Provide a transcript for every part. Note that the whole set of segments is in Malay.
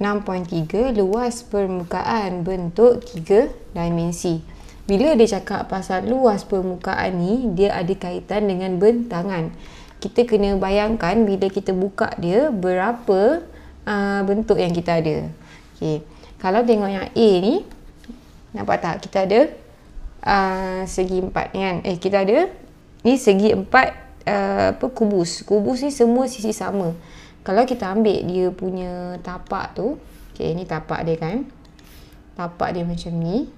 6.3 luas permukaan bentuk 3 dimensi. Bila dia cakap pasal luas permukaan ni, dia ada kaitan dengan bentangan. Kita kena bayangkan bila kita buka dia, berapa bentuk yang kita ada. Okay. Kalau tengok yang A ni, nampak tak? Kita ada segi 4 kan? Kita ada ni segi 4 kubus. Kubus ni semua sisi sama. Kalau kita ambil dia punya tapak tu, okay, ni tapak dia kan? Tapak dia macam ni.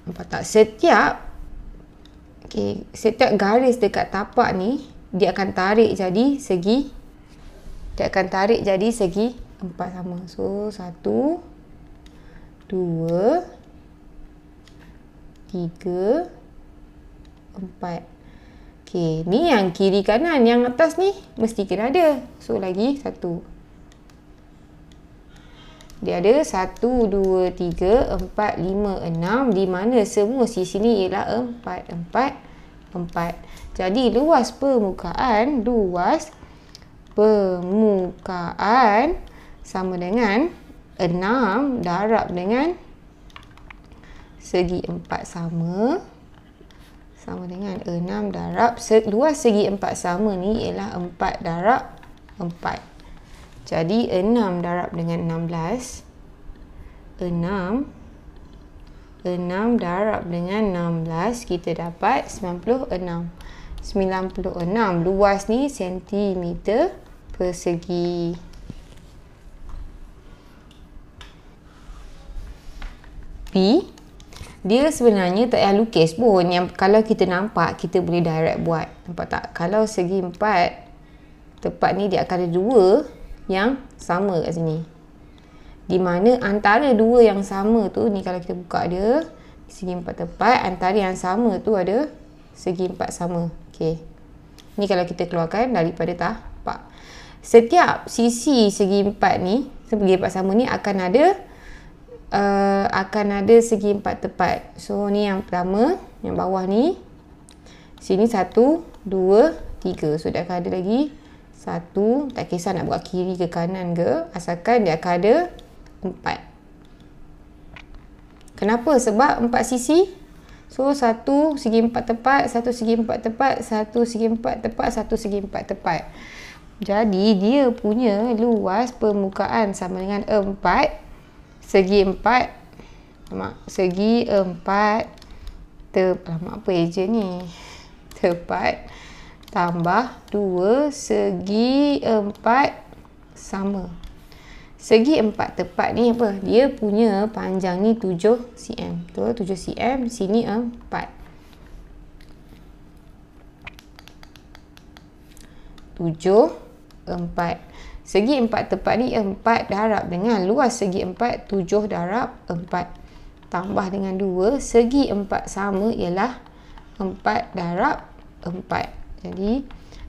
Nampak tak? Setiap garis dekat tapak ni, dia akan tarik jadi segi 4 sama. So 1, 2, 3, 4. Okey, ni yang kiri kanan, yang atas ni mesti kena ada. So lagi 1. Dia ada 1, 2, 3, 4, 5, 6, di mana semua sisi ni ialah 4, 4, 4. Jadi luas permukaan sama dengan 6 darab dengan segi 4 sama dengan 6 darab luas segi 4 sama ni ialah 4 darab 4. Jadi 6 darab dengan 16, 6 darab dengan 16, kita dapat 96. 96 luas ni sentimeter persegi. B, dia sebenarnya tak payah lukis pun. Yang kalau kita nampak, kita boleh direct buat. Nampak tak? Kalau segi 4 tepat ni, dia akan ada 2 yang sama kat sini. Di mana antara 2 yang sama tu, ni kalau kita buka dia, segi 4 tepat, antara yang sama tu ada segi 4 sama. Okey. Ni kalau kita keluarkan daripada tapak. Setiap sisi segi 4 ni, segi 4 sama ni akan ada segi 4 tepat. So ni yang pertama, yang bawah ni. Sini 1, 2, 3. So dia akan ada lagi 1. Tak kisah nak buat kiri ke kanan ke, asalkan dia akan ada 4. Kenapa? Sebab 4 sisi. So 1 segi 4 tepat, 1 segi 4 tepat, 1 segi 4 tepat, 1 segi 4 tepat. Jadi dia punya luas permukaan sama dengan 4 segi 4, segi 4 apa eja ni? Tepat tambah 2 segi 4 sama. Segi 4 tepat ni apa? Dia punya panjang ni 7 cm. Betul? 7 cm, sini 4. 7, 4. Segi 4 tepat ni 4 darab dengan luas segi 4, 7 darab 4. Tambah dengan 2, segi 4 sama ialah 4 darab 4. Jadi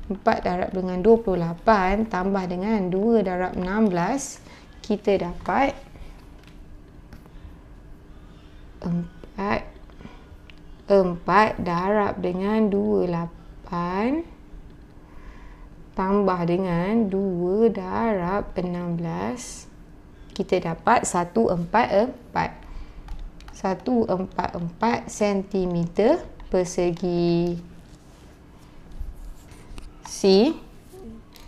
4 darab dengan 28 tambah dengan 2 darab 16, kita dapat 4 darab dengan 28 tambah dengan 2 darab 16, kita dapat 144. 144 cm persegi. C,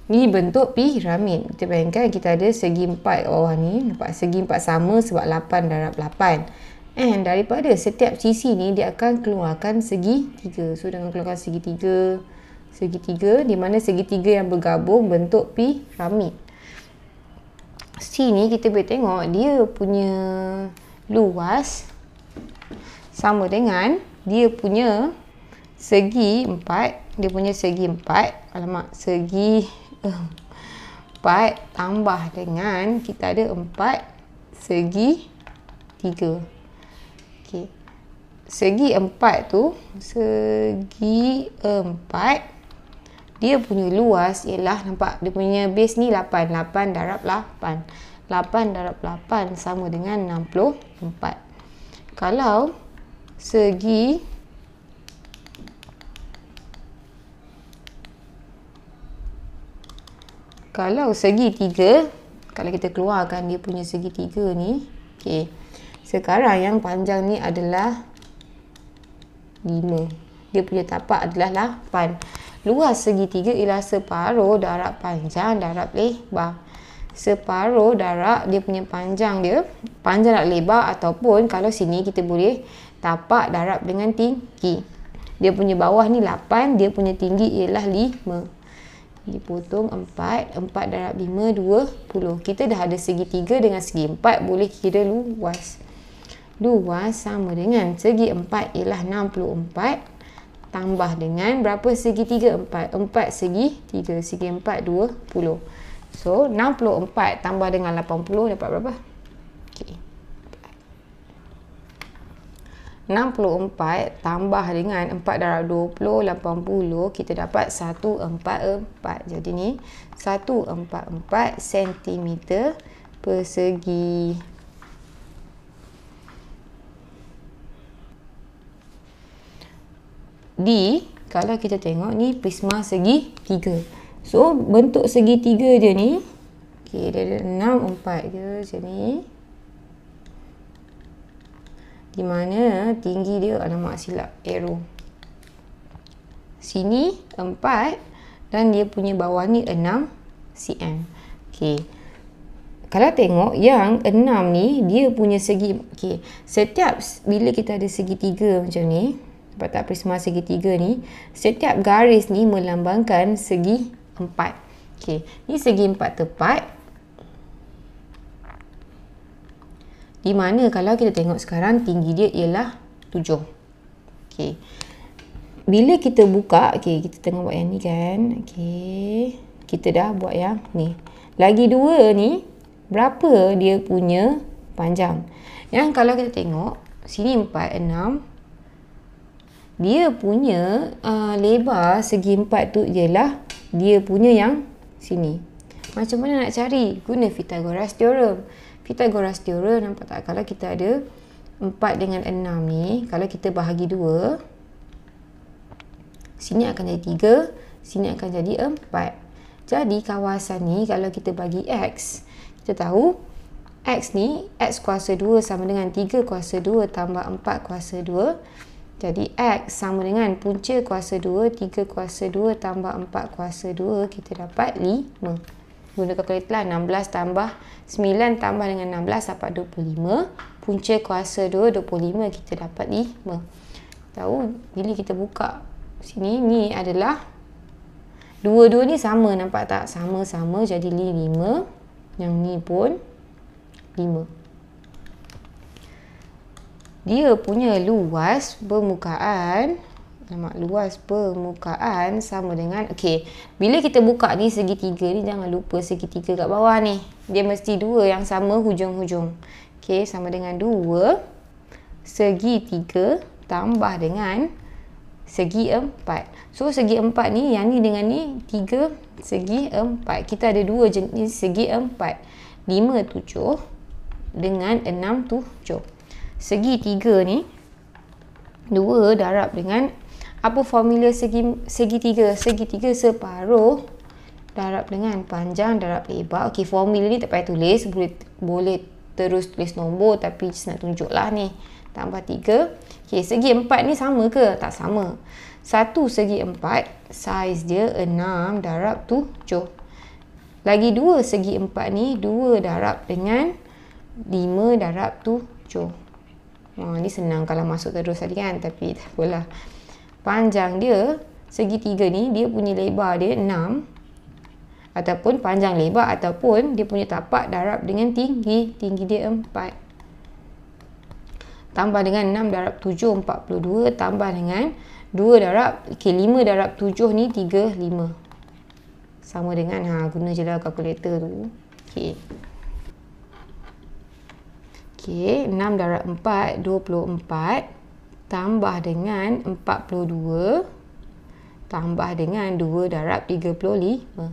ni bentuk piramid. Kita bayangkan kita ada segi 4 bawah ni. Nampak segi 4 sama sebab 8 darab 8. And daripada setiap sisi ni, dia akan keluarkan segi 3. So, dia akan keluarkan segi 3. Segi 3, di mana segi 3 yang bergabung bentuk piramid. C ni kita boleh tengok dia punya luas sama dengan dia punya segi 4. Dia punya segi 4. Segi 4 tambah dengan kita ada 4 segi 3. Okey. Segi 4 tu, segi 4 dia punya luas ialah, nampak dia punya base ni 8. 8 darab 8. 8 darab 8 sama dengan 64. Kalau segi Kalau segi 3, Kalau kita keluarkan dia punya segitiga ni, okey. Sekarang yang panjang ni adalah 5. Dia punya tapak adalah 8. Luas segitiga ialah separuh darab panjang darab lebar. Separuh darab dia punya panjang dia, panjang darab lebar, ataupun kalau sini kita boleh tapak darab dengan tinggi. Dia punya bawah ni 8, dia punya tinggi ialah 5. Dipotong 4, 4 darab 5, 20. Kita dah ada segitiga dengan segi 4, boleh kira luas. Luas sama dengan segi 4 ialah 64 tambah dengan berapa segitiga 4? 4 segi 3, segi 4 20. So 64 tambah dengan 80 dapat berapa? Okey. 64 tambah dengan 4 darab 20, 80, kita dapat 144. Jadi ni 144 cm persegi. Kalau kita tengok ni prisma segitiga. So bentuk segitiga dia ni, okey, dia ada 64 je macam ni. Di mana tinggi dia, alamak silap arrow. Sini 4 dan dia punya bawah ni 6 cm. Okey. Kalau tengok yang 6 ni dia punya segi, okey, setiap bila kita ada segitiga macam ni, dapat tak prisma segitiga ni, setiap garis ni melambangkan segi 4. Okey, ni segi 4 tepat. Di mana kalau kita tengok sekarang tinggi dia ialah 7. Okey. Bila kita buka, okey, kita tengok buat yang ni kan. Okey. Kita dah buat yang ni. Lagi dua ni berapa dia punya panjang? Yang kalau kita tengok sini 4, 6. Dia punya lebar segi 4 tu ialah dia punya yang sini. Macam mana nak cari? Guna Pythagoras Theorem. Pythagoras Theorem, nampak tak? Kalau kita ada 4 dengan 6 ni, kalau kita bahagi 2, sini akan jadi 3, sini akan jadi 4. Jadi kawasan ni kalau kita bagi X, kita tahu X ni, X kuasa 2 sama dengan 3 kuasa 2 tambah 4 kuasa 2. Jadi X sama dengan punca kuasa 2, 3 kuasa 2 tambah 4 kuasa 2, kita dapat 5. Guna kalkulator lah, 16 tambah 9 tambah dengan 16 dapat 25. Punca kuasa 2, 25, kita dapat 5. Tahu, bila kita buka sini, ni adalah dua-dua ni sama, nampak tak? Sama-sama, jadi 5. Yang ni pun 5. Dia punya luas permukaan, luas permukaan sama dengan, okey, bila kita buka ni segitiga ni, jangan lupa segitiga kat bawah ni, dia mesti 2 yang sama hujung-hujung. Okey, sama dengan 2 segi 3 tambah dengan segi 4. So segi 4 ni, yang ni dengan ni 3 segi 4. Kita ada 2 jenis segi 4. 5 7 dengan 6 7. Segi 3 ni 2 darab dengan apa formula segitiga? Segitiga separuh darab dengan panjang darab lebar. Okey, formula ni tak payah tulis, boleh terus tulis nombor, tapi just nak tunjuk lah ni. Tambah 3. Okey, segi 4 ni sama ke? Tak sama. 1 segi 4 saiz dia 6 darab 7. Lagi 2 segi 4 ni 2 darab dengan 5 darab 7. Ni senang kalau masuk terus tadi kan, tapi tak apalah. Panjang dia segitiga ni, dia punya lebar dia 6, ataupun panjang lebar, ataupun dia punya tapak darab dengan tinggi dia 4. Tambah dengan 6 darab 7 42, tambah dengan 2 darab, okey, 5 darab 7 ni 35. Sama dengan guna je lah kalkulator tu. Okey. Okey, 6 darab 4, 24. Tambah dengan 42. Tambah dengan 2 darab 35.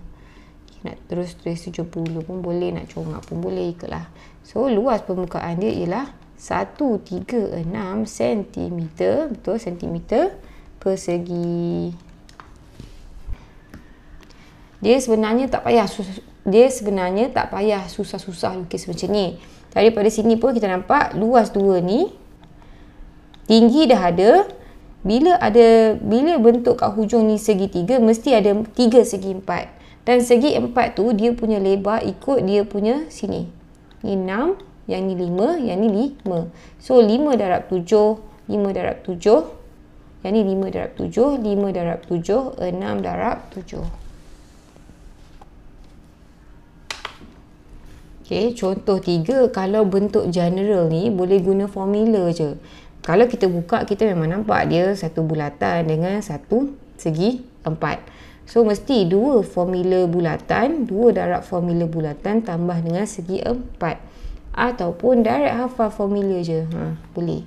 Okay, nak terus tulis 70 pun boleh, nak congak pun boleh, ikutlah. So, luas permukaan dia ialah 136 cm. Betul, cm persegi. Dia sebenarnya tak payah dia sebenarnya tak payah susah-susah lukis macam ni. Daripada sini pun kita nampak luas 2 ni, tinggi dah ada. Bila bentuk kat hujung ni segitiga, mesti ada 3 segi 4. Dan segi 4 tu dia punya lebar ikut dia punya sini. Ni 6, yang ni 5, yang ni 5. So 5 darab 7, 5 darab 7. Yang ni 5 darab 7, 5 darab 7, 6 darab 7. Okay, contoh 3, kalau bentuk general ni boleh guna formula je. Kalau kita buka, kita memang nampak dia satu bulatan dengan satu segi 4. So, mesti 2 formula bulatan, 2 darab formula bulatan tambah dengan segi 4. Ataupun direct hafal formula je. Boleh.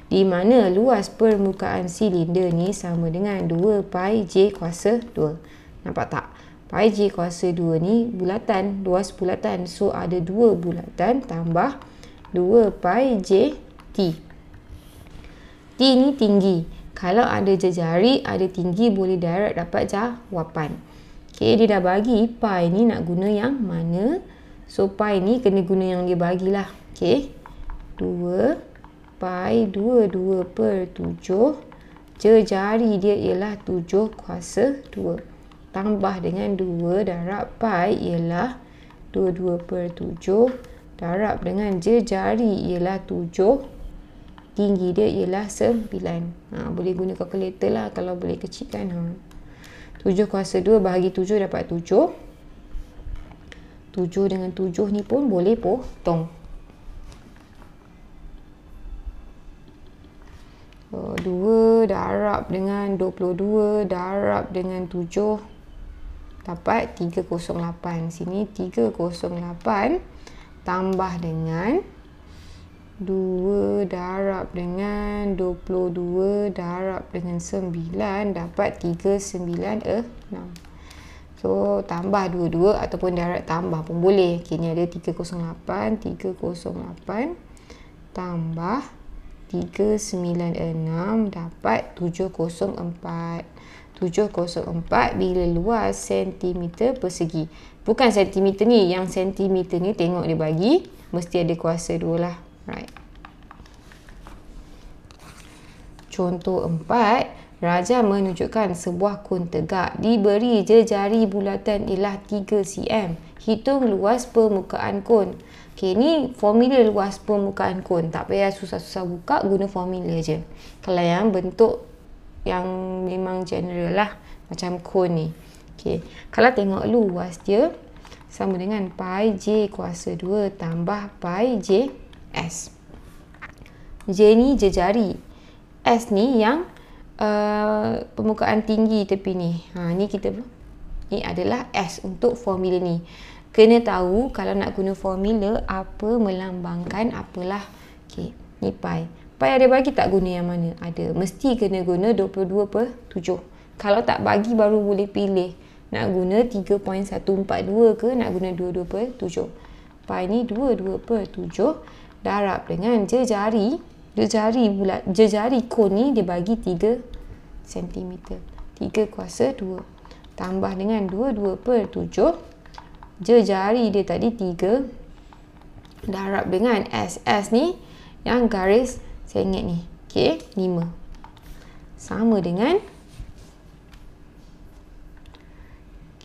Di mana luas permukaan silinder ni sama dengan 2 pi J kuasa 2. Nampak tak? Pi J kuasa 2 ni bulatan, luas bulatan. So, ada 2 bulatan tambah 2 pi J T. T ni tinggi. Kalau ada jejari, ada tinggi, boleh direct dapat jawapan. Okay, dia dah bagi pi ni nak guna yang mana. So, pi ni kena guna yang dia bagilah. Okay. 2 pi 22 per 7. Jejari dia ialah 7 kuasa 2. Tambah dengan 2 darab pi ialah 22 per 7. Darab dengan jejari ialah 7. Tinggi dia ialah 9. Boleh guna kalkulator lah kalau boleh kecilkan. 7 kuasa 2 bahagi 7 dapat 7. 7 dengan 7 ni pun boleh potong. 2 darab dengan 22 darab dengan 7 dapat 308. Sini 308 tambah dengan 2 darab dengan 22 darab dengan 9 dapat 396. So, tambah 22 ataupun direct tambah pun boleh. Okay, ni ada 308 tambah 396 dapat 704. 704 bila luas sentimeter persegi. Bukan sentimeter ni, yang sentimeter ni tengok dia bagi mesti ada kuasa 2 lah. Right. Contoh 4, Raja menunjukkan sebuah kon tegak. Diberi jejari bulatan ialah 3 cm. Hitung luas permukaan kon. Okay, ni formula luas permukaan kon. Tak payah susah-susah buka, guna formula je. Kalau yang bentuk yang memang general lah, macam kon ni. Okay, kalau tengok luas dia sama dengan pi J kuasa 2 tambah pi J S. J ni jejari. S ni yang permukaan tinggi tepi ni. Ni adalah S untuk formula ni. Kena tahu kalau nak guna formula apa melambangkan apalah. Okey, ni pi. Pi ada bagi tak guna yang mana? Ada. Mesti kena guna 22 per 7. Kalau tak bagi baru boleh pilih. Nak guna 3.142 ke nak guna 22 per 7. Pi ni 22 per 7 darab dengan jejari kon ni dia bagi 3 cm. 3 kuasa 2 tambah dengan 22 per 7. Jejari dia tadi 3 darab dengan SS ni yang garis sengit ni. Okey, 5 sama dengan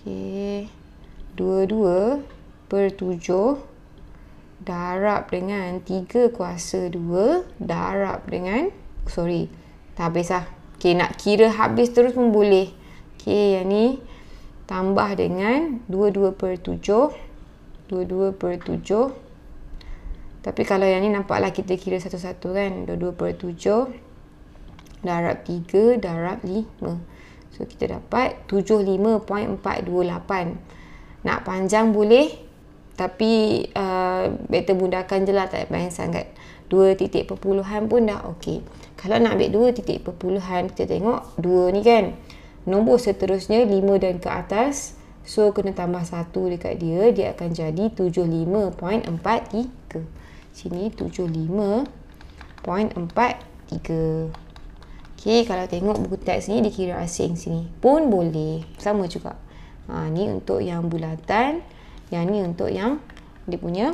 22 per 7 darab dengan 3 kuasa 2 darab dengan tak habis lah. Okay, nak kira habis terus pun boleh. Okay, yang ni tambah dengan 22 per 7 tapi kalau yang ni nampaklah kita kira satu-satu kan. 22 per 7 darab 3 darab 5. So, kita dapat 75.428. Nak panjang boleh, tapi better mudahkan je lah, tak payah sangat. 2 titik perpuluhan pun dah okey. Kalau nak ambil 2 titik perpuluhan, kita tengok 2 ni kan. Nombor seterusnya 5 dan ke atas. So, kena tambah 1 dekat dia. Dia akan jadi 75.43. Sini 75.43. Okey, kalau tengok buku teks ni dikira asing sini pun boleh. Sama juga. Ni untuk yang bulatan. Yang ni untuk yang dia punya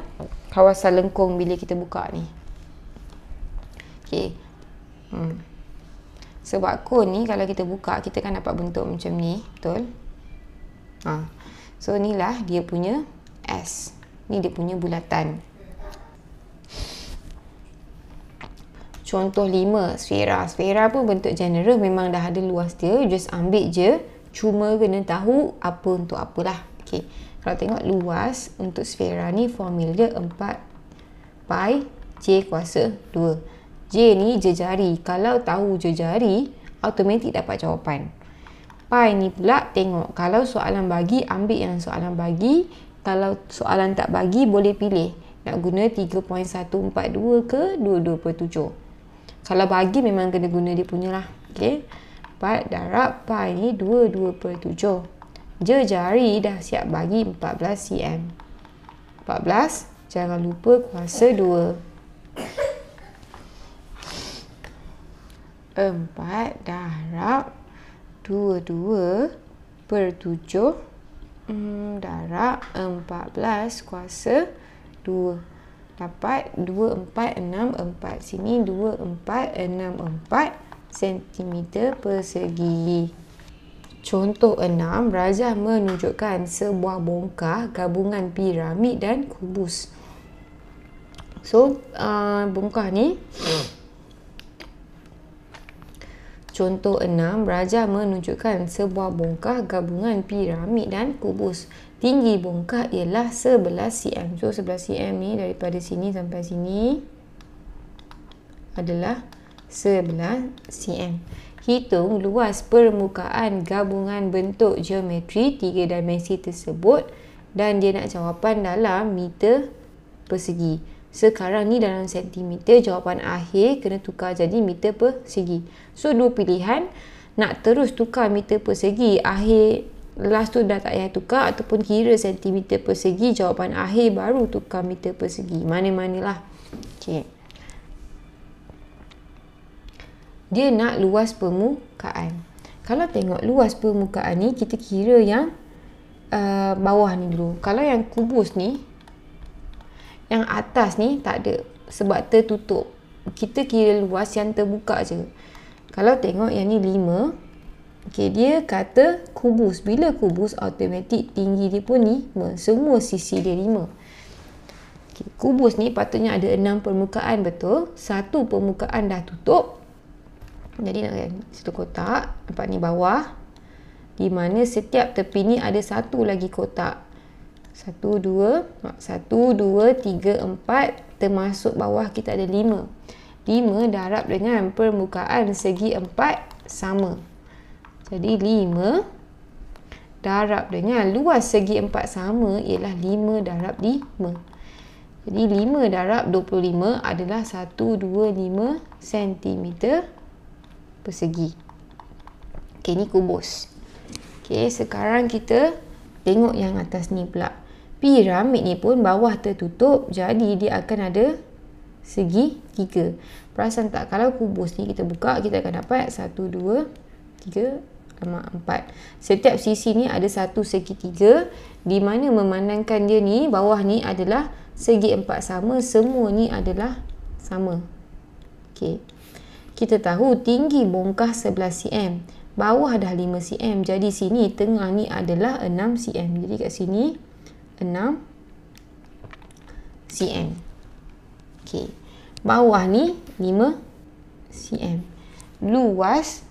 kawasan lengkung bila kita buka ni. Okey. Sebab cone ni kalau kita buka, kita kan dapat bentuk macam ni, betul? So inilah dia punya S. Ni dia punya bulatan. Contoh 5, sfera. Sfera pun bentuk general, memang dah ada luas dia. Just ambil je. Cuma kena tahu apa untuk apalah. Okay. Kalau tengok luas untuk sfera ni, formula dia 4 pi J kuasa 2. J ni jejari. Kalau tahu jejari, automatik dapat jawapan. Pi ni pula tengok. Kalau soalan bagi, ambil yang soalan bagi. Kalau soalan tak bagi, boleh pilih. Nak guna 3.142 ke 22/7. Kalau bagi memang kena guna dia punya lah. Okay. 4 darab pi ni 22/7. Jejari dah siap bagi 14 cm. 14, jangan lupa kuasa 2. 4 darab 22/7 darab 14 kuasa 2. Dapat 2464. Sini 2464 cm persegi. Contoh 6, rajah menunjukkan sebuah bongkah gabungan piramid dan kubus. So, bongkah ni contoh 6, rajah menunjukkan sebuah bongkah gabungan piramid dan kubus. Tinggi bongkah ialah 11 cm. So 11 cm ni daripada sini sampai sini adalah 11 cm. Hitung luas permukaan gabungan bentuk geometri 3 dimensi tersebut dan dia nak jawapan dalam meter persegi. Sekarang ni dalam sentimeter, jawapan akhir kena tukar jadi meter persegi. So dua pilihan, nak terus tukar meter persegi, akhir last tu dah tak payah tukar, ataupun kira sentimeter persegi, jawapan akhir baru tukar meter persegi. Mana-manalah. Okay. Dia nak luas permukaan. Kalau tengok luas permukaan ni, kita kira yang bawah ni dulu. Kalau yang kubus ni, yang atas ni tak ada sebab tertutup. Kita kira luas yang terbuka je. Kalau tengok yang ni 5, okay, dia kata kubus. Bila kubus, automatik tinggi dia pun 5. Semua sisi dia 5. Okay, kubus ni patutnya ada 6 permukaan, betul? Satu permukaan dah tutup. Jadi nak satu kotak, nampak ni bawah, di mana setiap tepi ni ada satu lagi kotak. 1, 2, 3, 4, termasuk bawah kita ada 5. 5 darab dengan permukaan segi 4 sama. Jadi 5 darab dengan luas segi 4 sama ialah 5 darab 5. Jadi 5 darab 25 adalah 125 cm persegi. Okey, ni kubus. Okey, sekarang kita tengok yang atas ni pula. Piramid ni pun bawah tertutup, jadi dia akan ada segi 3. Perasan tak, kalau kubus ni kita buka, kita akan dapat 1, 2, 3, 4. Setiap sisi ni ada satu segi 3, di mana memandangkan dia ni, bawah ni adalah segi 4 sama, semua ni adalah sama. Okey. Kita tahu tinggi bongkah 11 cm. Bawah dah 5 cm. Jadi sini tengah ni adalah 6 cm. Jadi kat sini 6 cm. Okey. Bawah ni 5 cm. Luas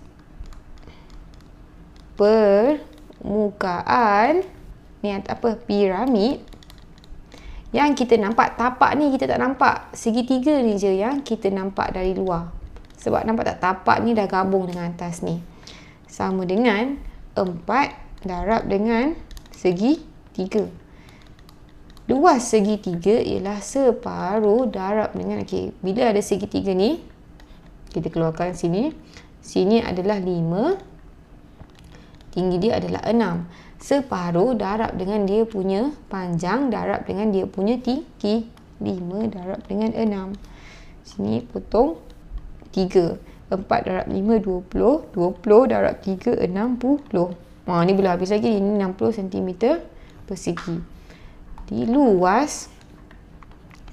permukaan ni apa? Piramid. Yang kita nampak tapak ni kita tak nampak. Segitiga ni je yang kita nampak dari luar. Sebab nampak tak, tapak ni dah gabung dengan atas ni. Sama dengan 4 darab dengan segi 3. Luas segi 3 ialah separuh darab dengan, okey, bila ada segi 3 ni, kita keluarkan sini. Sini adalah 5. Tinggi dia adalah 6. Separuh darab dengan dia punya panjang darab dengan dia punya tinggi. 5 darab dengan 6. Sini potong 3. 4 darab 5, 20. 20 darab 3, 60. Ni belum habis lagi. Ini 60 cm persegi. Jadi luas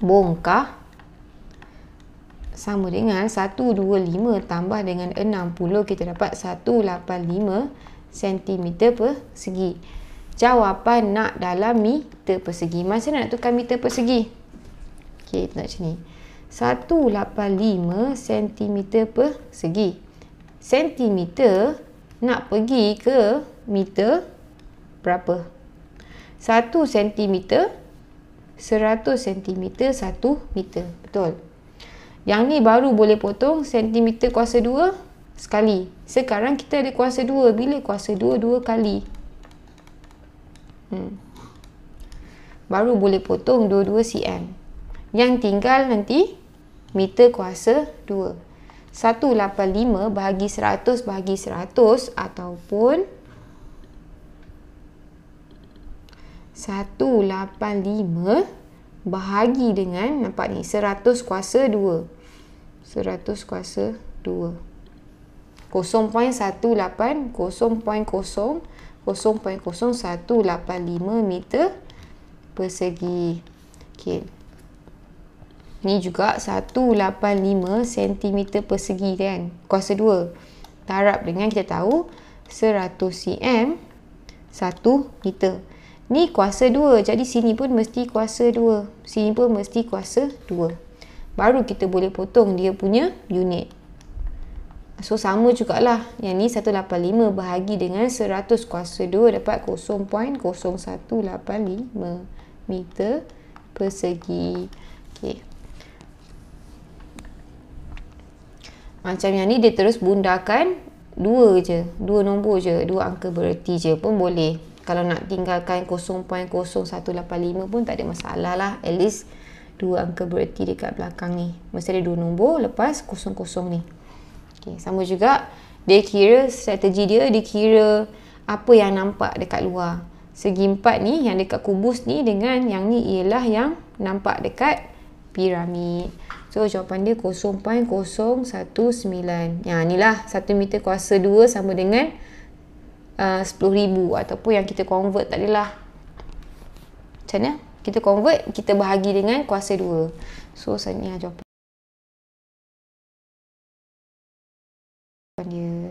bongkah sama dengan 125 tambah dengan 60, kita dapat 185 cm persegi. Jawapan nak dalam meter persegi. Macam mana nak tukar meter persegi? Okey, kita nak macam ni. 185 cm persegi. Sentimeter nak pergi ke meter berapa? 1 cm 100 cm 1 meter. Betul. Yang ni baru boleh potong sentimeter kuasa 2 sekali. Sekarang kita ada kuasa 2. Bila kuasa 2? 2 kali. Baru boleh potong 22 cm. Yang tinggal nanti meter kuasa 2. 185 bahagi 100 bahagi 100 ataupun 185 bahagi dengan, nampak ni, 100 kuasa 2. 100 kuasa 2. 0.18 0.00185 meter persegi. Okey. Ni juga 185 cm persegi kan. Kuasa 2. Darab dengan kita tahu 100 cm 1 meter. Ni kuasa 2. Jadi sini pun mesti kuasa 2. Sini pun mesti kuasa 2. Baru kita boleh potong dia punya unit. So sama jugalah. Yang ni 185 bahagi dengan 100 kuasa 2 dapat 0.0185 meter persegi. Okey. Macam yang ni dia terus bundakan 2 je. 2 nombor je. 2 angka bererti je pun boleh. Kalau nak tinggalkan 0.0185 pun tak ada masalah lah. At least 2 angka bererti dekat belakang ni. Mesti ada 2 nombor lepas 00 ni. Okay, sama juga. Dia kira strategi dia kira apa yang nampak dekat luar. Segi 4 ni yang dekat kubus ni dengan yang ni ialah yang nampak dekat piramid. So jawapan dia 0.019. Ya, ni lah 1 meter kuasa 2 sama dengan 10,000 ataupun yang kita convert tadi lah. Macam mana? Kita convert, kita bahagi dengan kuasa 2. So sebenarnya jawapan dia